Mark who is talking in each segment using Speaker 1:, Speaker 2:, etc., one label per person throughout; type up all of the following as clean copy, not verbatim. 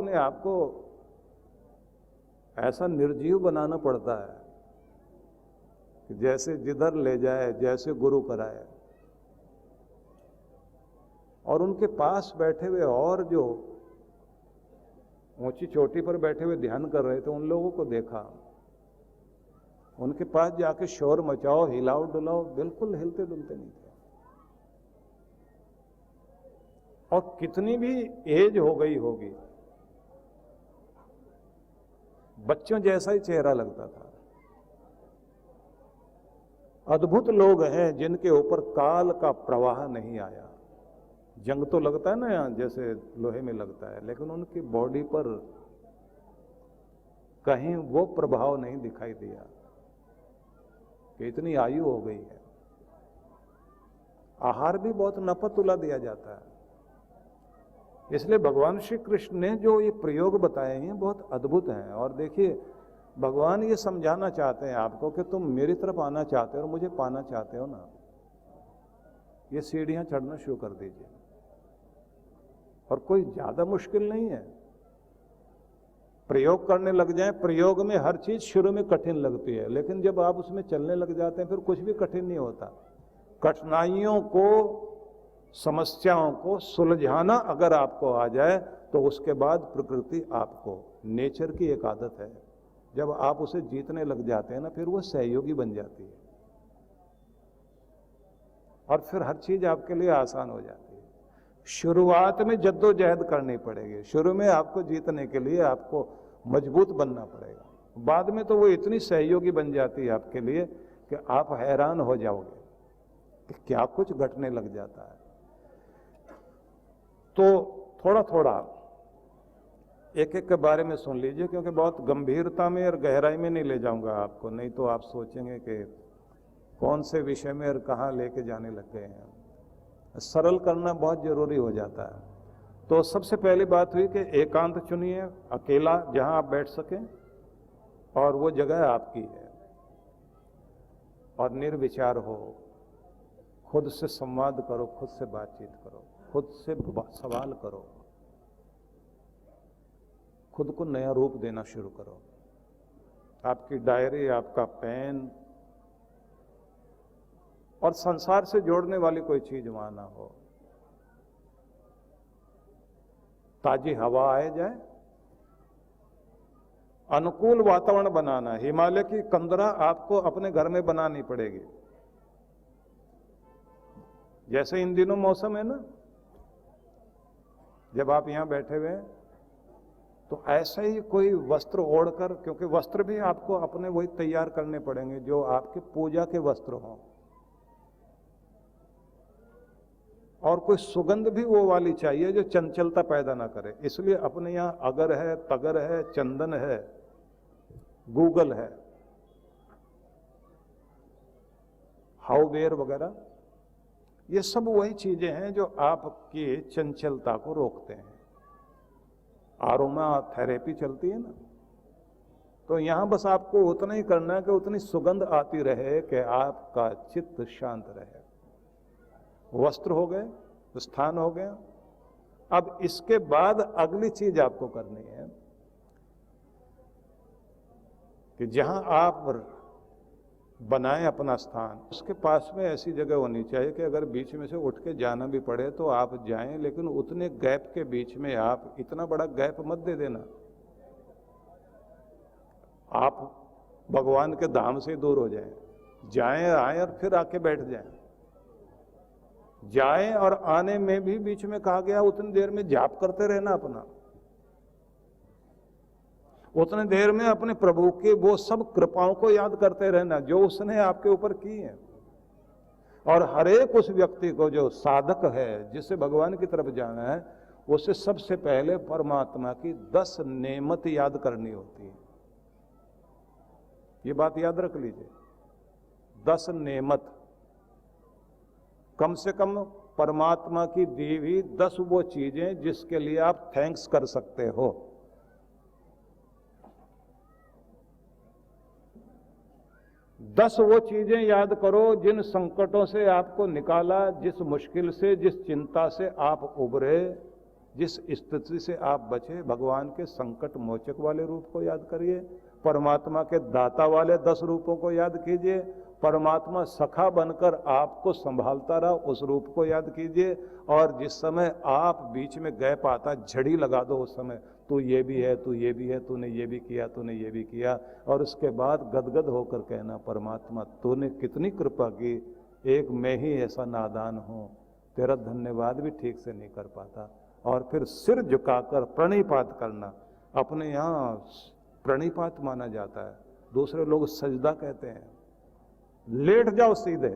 Speaker 1: अपने आप को ऐसा निर्जीव बनाना पड़ता है कि जैसे जिधर ले जाए, जैसे गुरु कराए। और उनके पास बैठे हुए और जो ऊंची चोटी पर बैठे हुए ध्यान कर रहे थे, उन लोगों को देखा, उनके पास जाके शोर मचाओ, हिलाओ डुलाओ, बिल्कुल हिलते डुलते नहीं थे। और कितनी भी एज हो गई होगी, बच्चों जैसा ही चेहरा लगता था। अद्भुत लोग हैं जिनके ऊपर काल का प्रवाह नहीं आया। जंग तो लगता है ना यहां जैसे लोहे में लगता है, लेकिन उनकी बॉडी पर कहीं वो प्रभाव नहीं दिखाई दिया कि इतनी आयु हो गई है। आहार भी बहुत नपतुला दिया जाता है। इसलिए भगवान श्री कृष्ण ने जो ये प्रयोग बताए हैं बहुत अद्भुत हैं। और देखिए, भगवान ये समझाना चाहते हैं आपको कि तुम मेरी तरफ आना चाहते हो और मुझे पाना चाहते हो ना, ये सीढ़ियां चढ़ना शुरू कर दीजिए। और कोई ज्यादा मुश्किल नहीं है, प्रयोग करने लग जाएं। प्रयोग में हर चीज शुरू में कठिन लगती है, लेकिन जब आप उसमें चलने लग जाते हैं फिर कुछ भी कठिन नहीं होता। कठिनाइयों को, समस्याओं को सुलझाना अगर आपको आ जाए तो उसके बाद प्रकृति आपको, नेचर की एक आदत है, जब आप उसे जीतने लग जाते हैं ना, फिर वो सहयोगी बन जाती है और फिर हर चीज आपके लिए आसान हो जाती है। शुरुआत में जद्दोजहद करनी पड़ेगी, शुरू में आपको जीतने के लिए आपको मजबूत बनना पड़ेगा। बाद में तो वो इतनी सहयोगी बन जाती है आपके लिए कि आप हैरान हो जाओगे कि क्या कुछ घटने लग जाता है। तो थोड़ा थोड़ा एक एक के बारे में सुन लीजिए, क्योंकि बहुत गंभीरता में और गहराई में नहीं ले जाऊंगा आपको, नहीं तो आप सोचेंगे कि कौन से विषय में और कहाँ लेके जाने लग गए हैं। सरल करना बहुत जरूरी हो जाता है। तो सबसे पहली बात हुई कि एकांत चुनिए, अकेला जहां आप बैठ सकें, और वो जगह आपकी है, और निर्विचार हो, खुद से संवाद करो, खुद से बातचीत करो, खुद से सवाल करो, खुद को नया रूप देना शुरू करो। आपकी डायरी, आपका पेन, और संसार से जोड़ने वाली कोई चीज वहां ना हो। ताजी हवा आए जाए, अनुकूल वातावरण बनाना। हिमालय की कंदरा आपको अपने घर में बनानी पड़ेगी। जैसे इन दिनों मौसम है ना, जब आप यहां बैठे हुए हैं, तो ऐसे ही कोई वस्त्र ओढ़कर, क्योंकि वस्त्र भी आपको अपने वही तैयार करने पड़ेंगे जो आपके पूजा के वस्त्र हों, और कोई सुगंध भी वो वाली चाहिए जो चंचलता पैदा ना करे। इसलिए अपने यहां अगर है, तगर है, चंदन है, गूगल है, हाउबेर वगैरह, ये सब वही चीजें हैं जो आपकी चंचलता को रोकते हैं। आरोमा थेरेपी चलती है ना, तो यहां बस आपको उतना ही करना है कि उतनी सुगंध आती रहे कि आपका चित्त शांत रहे। वस्त्र हो गए, स्थान हो गया। अब इसके बाद अगली चीज आपको करनी है कि जहां आप बनाएं अपना स्थान, उसके पास में ऐसी जगह होनी चाहिए कि अगर बीच में से उठ के जाना भी पड़े तो आप जाएं, लेकिन उतने गैप के बीच में आप इतना बड़ा गैप मत दे देना। आप भगवान के धाम से दूर हो जाएं, जाएं आए और फिर आके बैठ जाएं। जाएं और आने में भी बीच में कहा गया उतनी देर में जाप करते रहना अपना, उतने देर में अपने प्रभु के वो सब कृपाओं को याद करते रहना जो उसने आपके ऊपर की है। और हर एक उस व्यक्ति को जो साधक है, जिसे भगवान की तरफ जाना है, उसे सबसे पहले परमात्मा की 10 नेमत याद करनी होती है। ये बात याद रख लीजिए, 10 नेमत, कम से कम परमात्मा की दी हुई 10 वो चीजें जिसके लिए आप थैंक्स कर सकते हो। दस वो चीजें याद करो जिन संकटों से आपको निकाला, जिस मुश्किल से, जिस चिंता से आप उबरे, जिस स्थिति से आप बचे, भगवान के संकट मोचक वाले रूप को याद करिए, परमात्मा के दाता वाले 10 रूपों को याद कीजिए, परमात्मा सखा बनकर आपको संभालता रहा उस रूप को याद कीजिए, और जिस समय आप बीच में गए पाता झड़ी लगा दो उस समय, तू ये भी है, तू ये भी है, तूने ये भी किया, तूने ये भी किया, और उसके बाद गदगद होकर कहना, परमात्मा तूने कितनी कृपा की, एक मैं ही ऐसा नादान हूं, तेरा धन्यवाद भी ठीक से नहीं कर पाता। और फिर सिर झुकाकर प्रणिपात करना, अपने यहाँ प्रणिपात माना जाता है, दूसरे लोग सजदा कहते हैं। लेट जाओ सीधे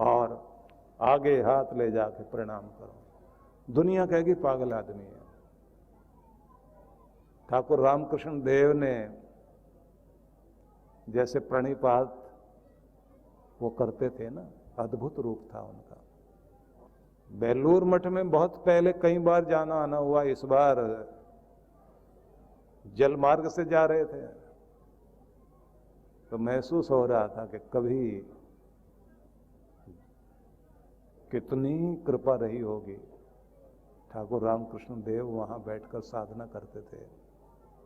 Speaker 1: और आगे हाथ ले जाके प्रणाम करो। दुनिया कहेगी पागल आदमी है। ठाकुर रामकृष्ण देव ने जैसे प्रणिपात वो करते थे ना, अद्भुत रूप था उनका। बेलूर मठ में बहुत पहले कई बार जाना आना हुआ, इस बार जल मार्ग से जा रहे थे तो महसूस हो रहा था कि कभी कितनी कृपा रही होगी। ठाकुर रामकृष्ण देव वहां बैठकर साधना करते थे,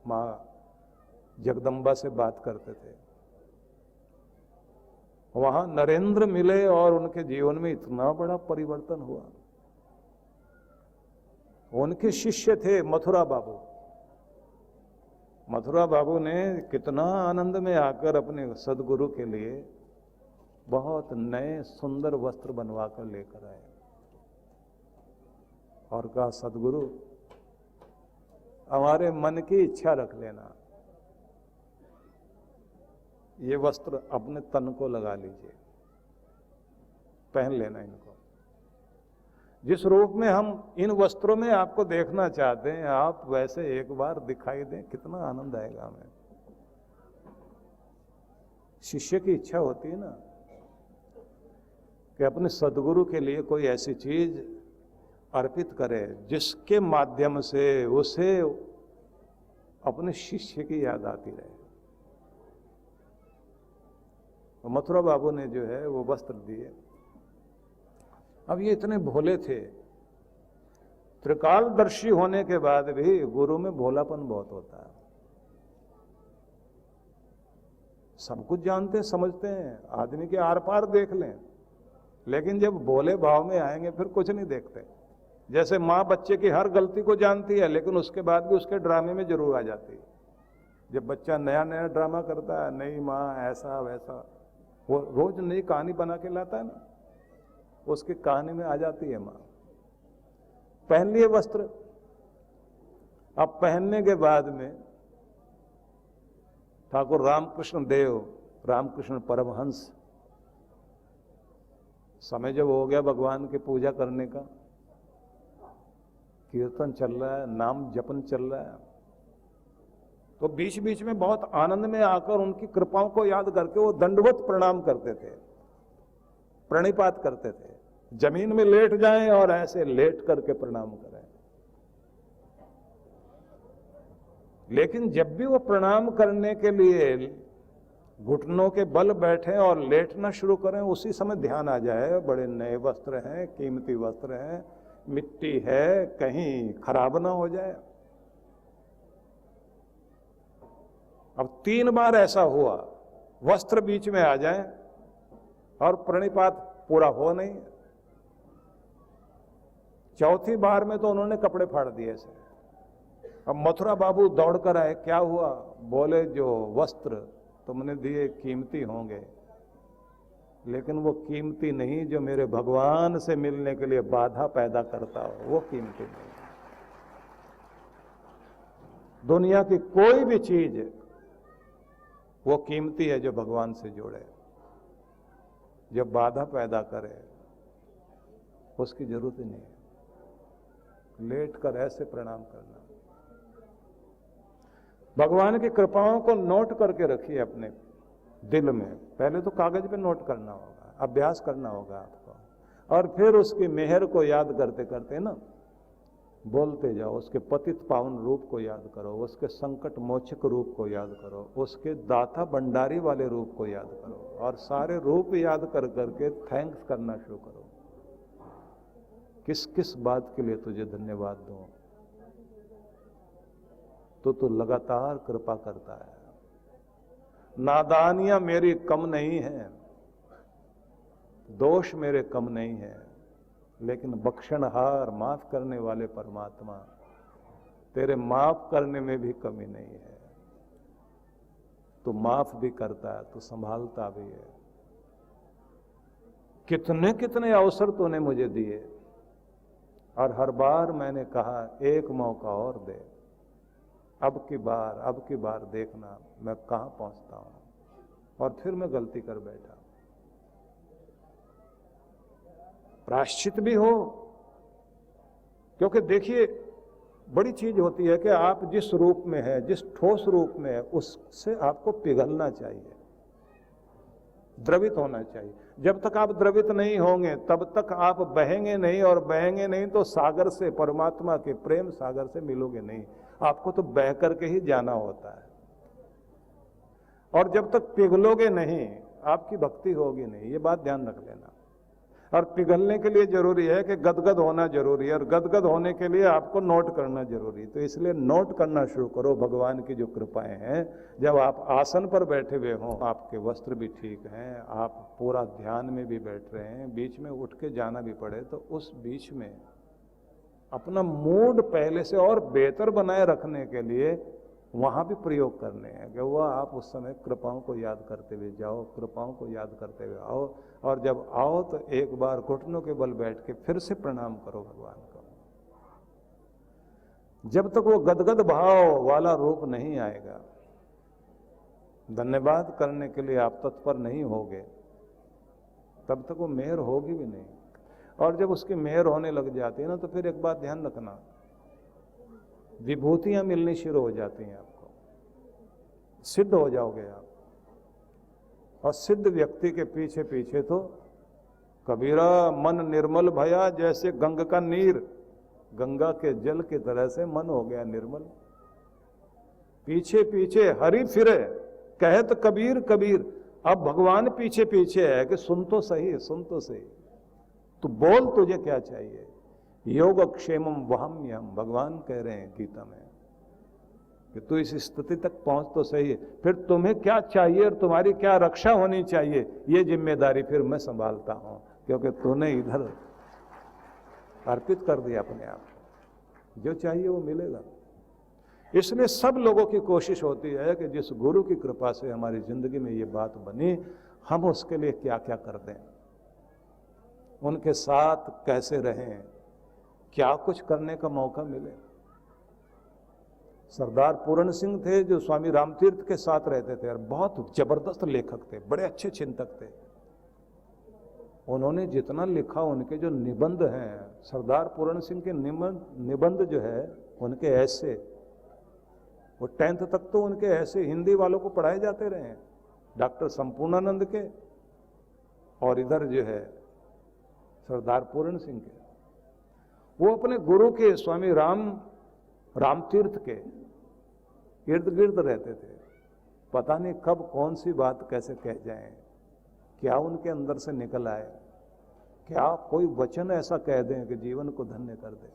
Speaker 1: मां जगदम्बा से बात करते थे। वहां नरेंद्र मिले और उनके जीवन में इतना बड़ा परिवर्तन हुआ। उनके शिष्य थे मथुरा बाबू। मथुरा बाबू ने कितना आनंद में आकर अपने सदगुरु के लिए बहुत नए सुंदर वस्त्र बनवा कर लेकर आए और कहा, सदगुरु हमारे मन की इच्छा रख लेना, ये वस्त्र अपने तन को लगा लीजिए, पहन लेना इनको। जिस रूप में हम इन वस्त्रों में आपको देखना चाहते हैं, आप वैसे एक बार दिखाई दें, कितना आनंद आएगा हमें। शिष्य की इच्छा होती है ना कि अपने सदगुरु के लिए कोई ऐसी चीज अर्पित करे जिसके माध्यम से उसे अपने शिष्य की याद आती रहे। तो मथुरा बाबू ने जो है वो वस्त्र दिए। अब ये इतने भोले थे, त्रिकालदर्शी होने के बाद भी गुरु में भोलापन बहुत होता है। सब कुछ जानते हैं, समझते हैं, आदमी के आर पार देख लें, लेकिन जब भोले भाव में आएंगे फिर कुछ नहीं देखते। जैसे माँ बच्चे की हर गलती को जानती है, लेकिन उसके बाद भी उसके ड्रामे में जरूर आ जाती है। जब बच्चा नया नया ड्रामा करता है, नई माँ ऐसा वैसा, वो रोज नई कहानी बना के लाता है ना, उसकी कहानी में आ जाती है मां। पहन लिए वस्त्र। अब पहनने के बाद में ठाकुर रामकृष्ण देव, रामकृष्ण परमहंस, समय जब हो गया भगवान की पूजा करने का, कीर्तन चल रहा है, नाम जपन चल रहा है, तो बीच बीच में बहुत आनंद में आकर उनकी कृपाओं को याद करके वो दंडवत प्रणाम करते थे, प्रणिपात करते थे। जमीन में लेट जाएं और ऐसे लेट करके प्रणाम करें। लेकिन जब भी वो प्रणाम करने के लिए घुटनों के बल बैठे और लेटना शुरू करें, उसी समय ध्यान आ जाए, बड़े नए वस्त्र हैं, कीमती वस्त्र हैं, मिट्टी है, कहीं खराब ना हो जाए। अब 3 बार ऐसा हुआ, वस्त्र बीच में आ जाए और प्रणिपात पूरा हो नहीं। चौथी बार में तो उन्होंने कपड़े फाड़ दिए से। अब मथुरा बाबू दौड़कर आए, क्या हुआ? बोले, जो वस्त्र तुमने दिए कीमती होंगे, लेकिन वो कीमती नहीं जो मेरे भगवान से मिलने के लिए बाधा पैदा करता हो, वो कीमती नहीं। दुनिया की कोई भी चीज वो कीमती है जो भगवान से जोड़े, जो बाधा पैदा करे उसकी जरूरत ही नहीं है। लेट कर ऐसे प्रणाम करना। भगवान की कृपाओं को नोट करके रखिए अपने दिल में। पहले तो कागज पे नोट करना होगा, अभ्यास करना होगा आपको, और फिर उसकी मेहर को याद करते करते ना बोलते जाओ। उसके पतित पावन रूप को याद करो, उसके संकट मोचक रूप को याद करो, उसके दाता भंडारी वाले रूप को याद करो, और सारे रूप याद कर करके थैंक्स करना शुरू करो। किस किस बात के लिए तुझे धन्यवाद दूं। तो तू लगातार कृपा करता है। नादानियां मेरी कम नहीं है, दोष मेरे कम नहीं है, लेकिन बख्शनहार, माफ करने वाले परमात्मा, तेरे माफ करने में भी कमी नहीं है। तू माफ भी करता है, तू संभालता भी है। कितने कितने अवसर तूने मुझे दिए और हर बार मैंने कहा एक मौका और दे, अब की बार देखना मैं कहां पहुंचता हूं। और फिर मैं गलती कर बैठा। प्रायश्चित भी हो, क्योंकि देखिए बड़ी चीज होती है कि आप जिस रूप में है, जिस ठोस रूप में है, उससे आपको पिघलना चाहिए, द्रवित होना चाहिए। जब तक आप द्रवित नहीं होंगे तब तक आप बहेंगे नहीं, और बहेंगे नहीं तो सागर से, परमात्मा के प्रेम सागर से मिलोगे नहीं। आपको तो बह करके ही जाना होता है। और जब तक पिघलोगे नहीं आपकी भक्ति होगी नहीं, ये बात ध्यान रख लेना। और पिघलने के लिए जरूरी है कि गदगद होना जरूरी है, और गदगद होने के लिए आपको नोट करना जरूरी है। तो इसलिए नोट करना शुरू करो भगवान की जो कृपाएं हैं। जब आप आसन पर बैठे हुए हों, आपके वस्त्र भी ठीक हैं, आप पूरा ध्यान में भी बैठ रहे हैं, बीच में उठ के जाना भी पड़े तो उस बीच में अपना मूड पहले से और बेहतर बनाए रखने के लिए वहां भी प्रयोग करने हैं कि वह आप उस समय कृपाओं को याद करते हुए जाओ, कृपाओं को याद करते हुए आओ। और जब आओ तो एक बार घुटनों के बल बैठ के फिर से प्रणाम करो भगवान को। जब तक वो गदगद भाव वाला रूप नहीं आएगा, धन्यवाद करने के लिए आप तत्पर नहीं होगे, तब तक वो मेहर होगी भी नहीं। और जब उसकी मेहर होने लग जाती है ना, तो फिर एक बात ध्यान रखना, विभूतियां मिलनी शुरू हो जाती हैं आपको, सिद्ध हो जाओगे आप। और सिद्ध व्यक्ति के पीछे पीछे तो कबीरा मन निर्मल भया जैसे गंगा का नीर, गंगा के जल की तरह से मन हो गया निर्मल। पीछे पीछे हरि फिरे कहत कबीर कबीर। अब भगवान पीछे पीछे है कि सुन तो सही, सुन तो सही, तो बोल तुझे क्या चाहिए। योगक्षेमम वहम्यहम, भगवान कह रहे हैं गीता में कि तू इस स्थिति तक पहुंच तो सही है, फिर तुम्हें क्या चाहिए और तुम्हारी क्या रक्षा होनी चाहिए, ये जिम्मेदारी फिर मैं संभालता हूं, क्योंकि तूने इधर अर्पित कर दिया अपने आप। जो चाहिए वो मिलेगा। इसलिए सब लोगों की कोशिश होती है कि जिस गुरु की कृपा से हमारी जिंदगी में ये बात बनी, हम उसके लिए क्या क्या कर दें, उनके साथ कैसे रहें, क्या कुछ करने का मौका मिले। सरदार पूरण सिंह थे जो स्वामी रामतीर्थ के साथ रहते थे और बहुत जबरदस्त लेखक थे, बड़े अच्छे चिंतक थे। उन्होंने जितना लिखा, उनके जो निबंध हैं, सरदार पूरण सिंह के निबंध जो है उनके ऐसे, वो 10th तक तो उनके ऐसे हिंदी वालों को पढ़ाए जाते रहे हैं, डॉक्टर संपूर्णानंद के, और इधर जो है सरदार पूरण सिंह के। वो अपने गुरु के स्वामी रामतीर्थ के इर्द गिर्द रहते थे। पता नहीं कब कौन सी बात कैसे कह जाएं, क्या उनके अंदर से निकल आए, क्या कोई वचन ऐसा कह दें कि जीवन को धन्य कर दे।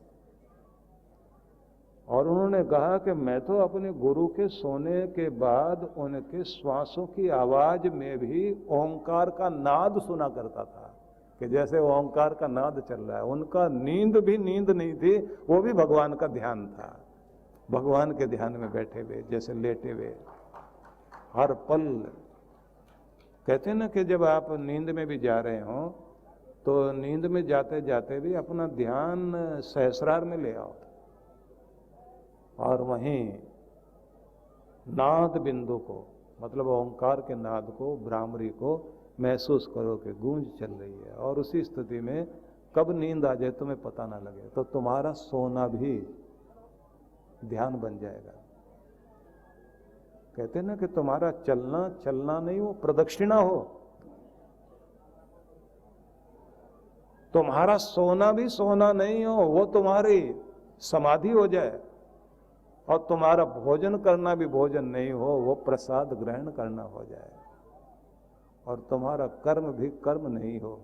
Speaker 1: और उन्होंने कहा कि मैं तो अपने गुरु के सोने के बाद उनके श्वासों की आवाज में भी ओंकार का नाद सुना करता था, कि जैसे ओंकार का नाद चल रहा है। उनका नींद भी नींद नहीं थी, वो भी भगवान का ध्यान था। भगवान के ध्यान में बैठे हुए, जैसे लेटे हुए हर पल। कहते हैं ना कि जब आप नींद में भी जा रहे हो तो नींद में जाते जाते भी अपना ध्यान सहस्रार में ले आओ और वहीं नाद बिंदु को, मतलब ओंकार के नाद को, भ्रामरी को महसूस करो कि गूंज चल रही है। और उसी स्थिति में कब नींद आ जाए तुम्हें पता ना लगे, तो तुम्हारा सोना भी ध्यान बन जाएगा। कहते हैं ना कि तुम्हारा चलना चलना नहीं, वो प्रदक्षिणा हो। तुम्हारा सोना भी सोना नहीं हो, वो तुम्हारी समाधि हो जाए। और तुम्हारा भोजन करना भी भोजन नहीं हो, वो प्रसाद ग्रहण करना हो जाए। और तुम्हारा कर्म भी कर्म नहीं हो,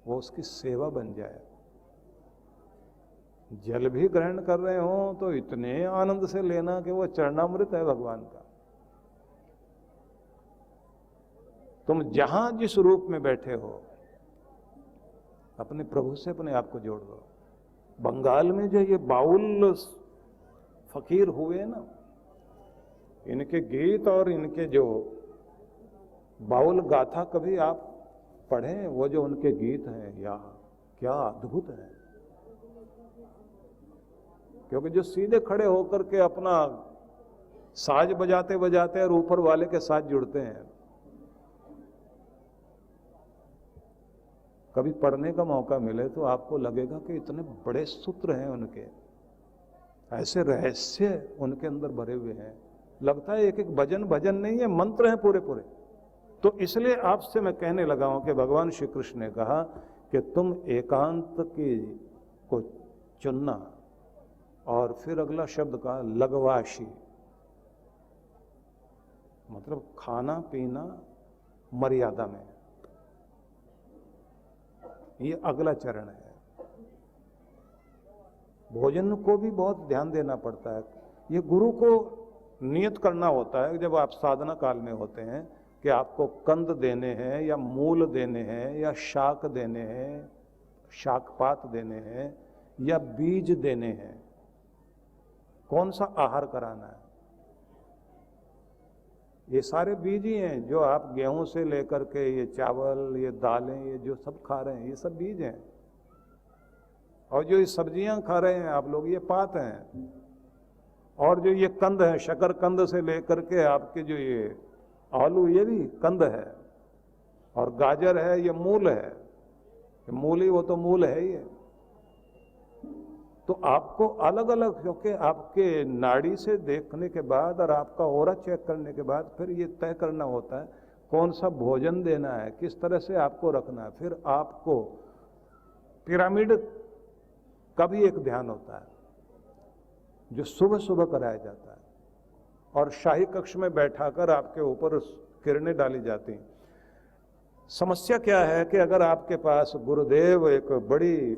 Speaker 1: वो उसकी सेवा बन जाए। जल भी ग्रहण कर रहे हो तो इतने आनंद से लेना कि वो चरणामृत है भगवान का। तुम जहां जिस रूप में बैठे हो अपने प्रभु से अपने आप को जोड़ दो। बंगाल में जो ये बाउल फकीर हुए ना, इनके गीत और इनके जो बाउल गाथा कभी आप पढ़ें, वो जो उनके गीत हैं या क्या अद्भुत है। क्योंकि जो सीधे खड़े होकर के अपना साज बजाते बजाते और ऊपर वाले के साथ जुड़ते हैं, कभी पढ़ने का मौका मिले तो आपको लगेगा कि इतने बड़े सूत्र हैं उनके, ऐसे रहस्य उनके अंदर भरे हुए हैं। लगता है एक एक भजन भजन नहीं है, मंत्र हैं पूरे पूरे। तो इसलिए आपसे मैं कहने लगा हूं कि भगवान श्री कृष्ण ने कहा कि तुम एकांत की को चुनना, और फिर अगला शब्द का लगवाशी, मतलब खाना पीना मर्यादा में, ये अगला चरण है। भोजन को भी बहुत ध्यान देना पड़ता है। ये गुरु को नियत करना होता है जब आप साधना काल में होते हैं कि आपको कंद देने हैं या मूल देने हैं या शाक देने हैं, शाकपात देने हैं या बीज देने हैं, कौन सा आहार कराना है। ये सारे बीज ही हैं जो आप गेहूं से लेकर के ये चावल, ये दालें, ये जो सब खा रहे हैं, ये सब बीज हैं। और जो ये सब्जियां खा रहे हैं आप लोग, ये पात हैं। और जो ये कंद है, शकर कंद से लेकर के आपके जो ये आलू, ये भी कंद है। और गाजर है, ये मूल है। मूल ही, वो तो मूल है ही है। तो आपको अलग अलग, क्योंकि आपके नाड़ी से देखने के बाद और आपका ओरा चेक करने के बाद फिर ये तय करना होता है कौन सा भोजन देना है, किस तरह से आपको रखना है। फिर आपको पिरामिड का भी एक ध्यान होता है जो सुबह सुबह कराया जाता है, और शाही कक्ष में बैठाकर आपके ऊपर किरणें डाली जाती हैं। समस्या क्या है कि अगर आपके पास गुरुदेव एक बड़ी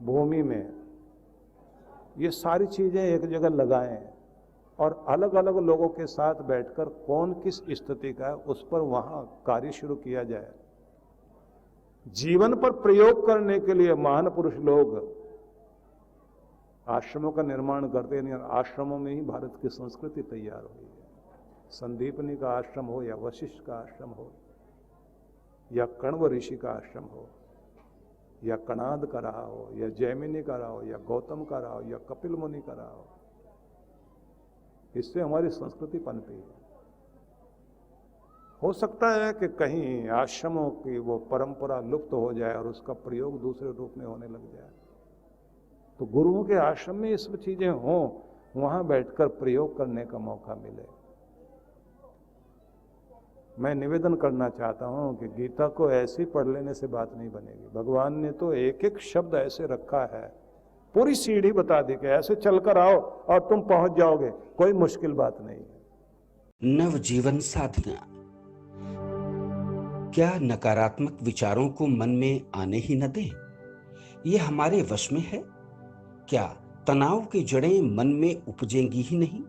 Speaker 1: भूमि में ये सारी चीजें एक जगह लगाएं और अलग अलग लोगों के साथ बैठकर कौन किस स्थिति का है उस पर वहां कार्य शुरू किया जाए। जीवन पर प्रयोग करने के लिए महान पुरुष लोग आश्रमों का निर्माण करते नहीं, आश्रमों में ही भारत की संस्कृति तैयार हुई है। संदीपनी का आश्रम हो या वशिष्ठ का आश्रम हो या कण्व ऋषि का आश्रम हो या कणाद का रहा हो या जैमिनी का रहा हो या गौतम का रहा हो या कपिल मुनि का रहा हो, इससे हमारी संस्कृति पनपी है। हो सकता है कि कहीं आश्रमों की वो परंपरा लुप्त हो जाए और उसका प्रयोग दूसरे रूप में होने लग जाए, तो गुरुओं के आश्रम में ये सब चीजें हों, वहां बैठकर प्रयोग करने का मौका मिले। मैं निवेदन करना चाहता हूं कि गीता को ऐसे पढ़ लेने से बात नहीं बनेगी। भगवान ने तो एक एक शब्द ऐसे रखा है, पूरी सीढ़ी बता दी कि ऐसे चलकर आओ और तुम पहुंच जाओगे, कोई मुश्किल बात नहीं है।
Speaker 2: नवजीवन साधना। क्या नकारात्मक विचारों को मन में आने ही न दें? ये हमारे वश में है? क्या तनाव की जड़ें मन में उपजेंगी ही नहीं?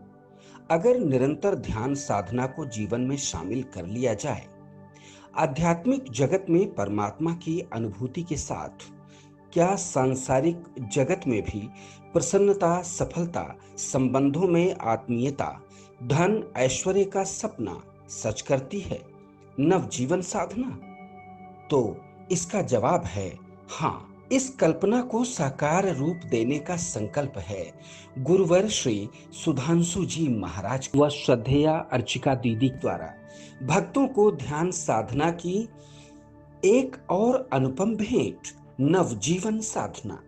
Speaker 2: अगर निरंतर ध्यान साधना को जीवन में शामिल कर लिया जाए, आध्यात्मिक जगत में परमात्मा की अनुभूति के साथ क्या सांसारिक जगत में भी प्रसन्नता, सफलता, संबंधों में आत्मीयता, धन ऐश्वर्य का सपना सच करती है नवजीवन साधना? तो इसका जवाब है हाँ। इस कल्पना को साकार रूप देने का संकल्प है गुरुवर श्री सुधांशु जी महाराज व श्रद्धेया अर्चिका दीदी द्वारा भक्तों को ध्यान साधना की एक और अनुपम भेंट, नवजीवन साधना।